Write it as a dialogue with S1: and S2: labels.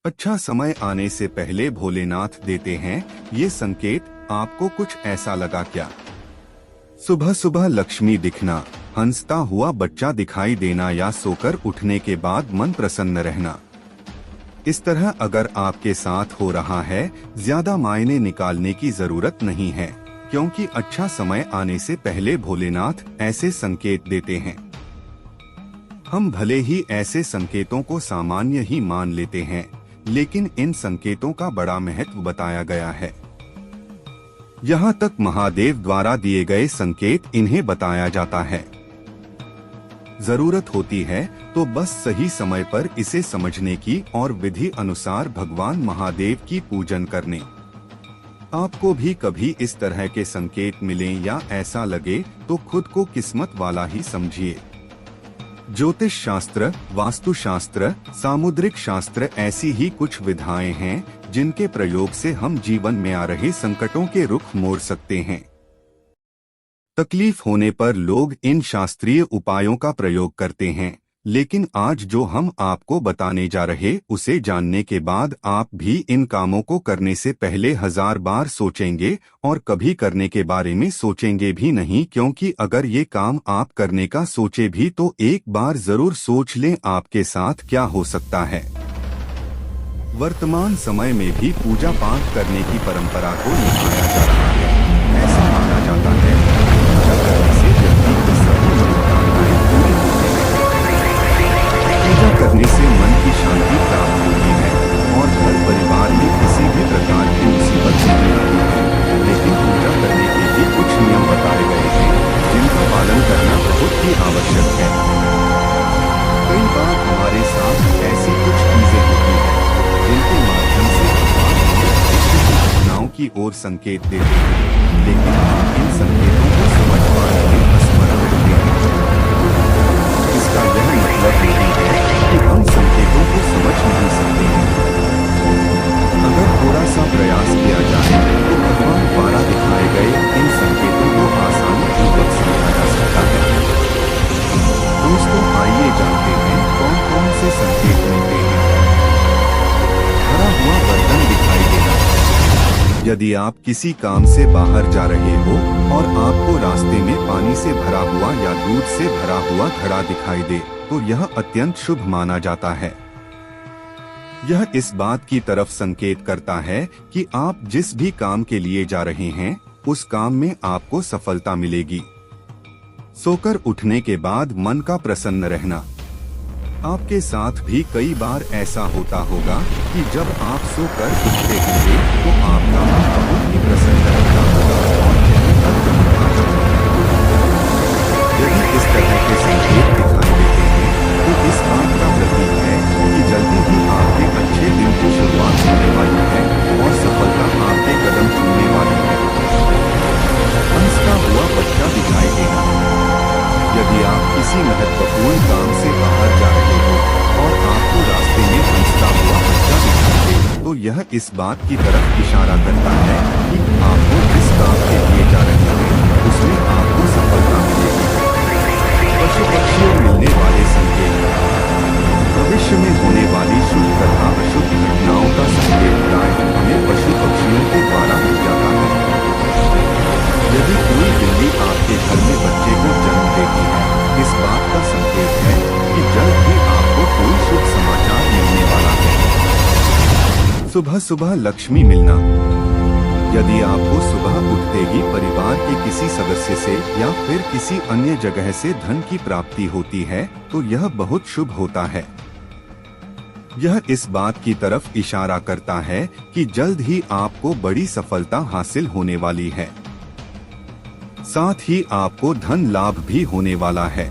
S1: अच्छा समय आने से पहले भोलेनाथ देते हैं ये संकेत। आपको कुछ ऐसा लगा क्या? सुबह सुबह लक्ष्मी दिखना, हंसता हुआ बच्चा दिखाई देना या सोकर उठने के बाद मन प्रसन्न रहना। इस तरह अगर आपके साथ हो रहा है, ज्यादा मायने निकालने की जरूरत नहीं है, क्योंकि अच्छा समय आने से पहले भोलेनाथ ऐसे संकेत देते हैं। हम भले ही ऐसे संकेतों को सामान्य ही मान लेते हैं, लेकिन इन संकेतों का बड़ा महत्व बताया गया है। यहाँ तक महादेव द्वारा दिए गए संकेत इन्हें बताया जाता है। जरूरत होती है तो बस सही समय पर इसे समझने की और विधि अनुसार भगवान महादेव की पूजन करने। आपको भी कभी इस तरह के संकेत मिलें या ऐसा लगे तो खुद को किस्मत वाला ही समझिए। ज्योतिष शास्त्र, वास्तु शास्त्र, सामुद्रिक शास्त्र ऐसी ही कुछ विधाएं हैं जिनके प्रयोग से हम जीवन में आ रहे संकटों के रुख मोड़ सकते हैं। तकलीफ होने पर लोग इन शास्त्रीय उपायों का प्रयोग करते हैं, लेकिन आज जो हम आपको बताने जा रहे उसे जानने के बाद आप भी इन कामों को करने से पहले 1000 बार सोचेंगे और कभी करने के बारे में सोचेंगे भी नहीं, क्योंकि अगर ये काम आप करने का सोचे भी तो एक बार जरूर सोच लें आपके साथ क्या हो सकता है। वर्तमान समय में भी पूजा पाठ करने की परंपरा को निभाया जा रहा है। ऐसा माना जाता है पूजा करने से व्यक्ति की सभी मनोकामनाएं पूरी होती हैं। पूजा करने से मन की शांति प्राप्त होती है और घर परिवार में किसी भी प्रकार की मुसीबत नहीं आती है। लेकिन पूजा करने के भी कुछ नियम बताए गए हैं जिनका पालन करना बहुत ही आवश्यक है। कई बार हमारे साथ ऐसी कुछ चीजें होती हैं जिनके माध्यम से घटनाओं की ओर संकेत देते हैं, लेकिन हम इन संकेतों को समझ पाने में असमर्थ रहते हैं। इसका यह मतलब नहीं है कि हम संकेतों को समझ नहीं सकते हैं। अगर थोड़ा सा प्रयास किया जाए तो भगवान द्वारा दिखाए गए इन संकेतों को आसानी पूर्वक समझा जा सकता है। दोस्तों, आइए जानते हैं कौन कौन से संकेत मिलते हैं। भरा हुआ बर्तन दिखाई देना। यदि आप किसी काम से बाहर जा रहे हो और आपको रास्ते में पानी से भरा हुआ या दूध से भरा हुआ घड़ा दिखाई दे तो यह अत्यंत शुभ माना जाता है। यह इस बात की तरफ संकेत करता है कि आप जिस भी काम के लिए जा रहे हैं उस काम में आपको सफलता मिलेगी। सोकर उठने के बाद मन का प्रसन्न रहना। आपके साथ भी कई बार ऐसा होता होगा कि जब आप सोकर उठते होंगे तो आपका मन बहुत ही प्रसन्न रहता होगा और चेहरे पर चमक होगा। यदि इस तरह के संकेत दिखाई देते हैं तो इस बात का प्रतीक है कि जल्दी ही आपके अच्छे दिन की शुरुआत होने वाली है और सफलता आपके कदम चूमने वाली है। हंसता हुआ बच्चा दिखाई देना। यदि आप किसी महत्वपूर्ण काम से बाहर जा रहे हो और आपको रास्ते में हंसता हुआ बच्चा दिखाई दे तो यह इस बात की तरफ इशारा करता है कि आपको जिस काम के लिए जा रहे हैं उसमें आपको सफलता मिलेगी। पशु पक्षियों मिलने वाले संकेत। भविष्य में होने वाली शुभ तथा अशुभ घटनाओं का संकेत प्रायः हमें पशु पक्षियों के द्वारा मिल जाता है। यदि कोई बिल्ली आपके घर में बच्चे को जन्म देती है, इस बात का संकेत है कि जल्द ही आपको कोई शुभ समाचार मिलने वाला है। सुबह सुबह लक्ष्मी मिलना। यदि आपको सुबह उठते ही परिवार के किसी सदस्य से या फिर किसी अन्य जगह से धन की प्राप्ति होती है तो यह बहुत शुभ होता है। यह इस बात की तरफ इशारा करता है कि जल्द ही आपको बड़ी सफलता हासिल होने वाली है। साथ ही आपको धन लाभ भी होने वाला है।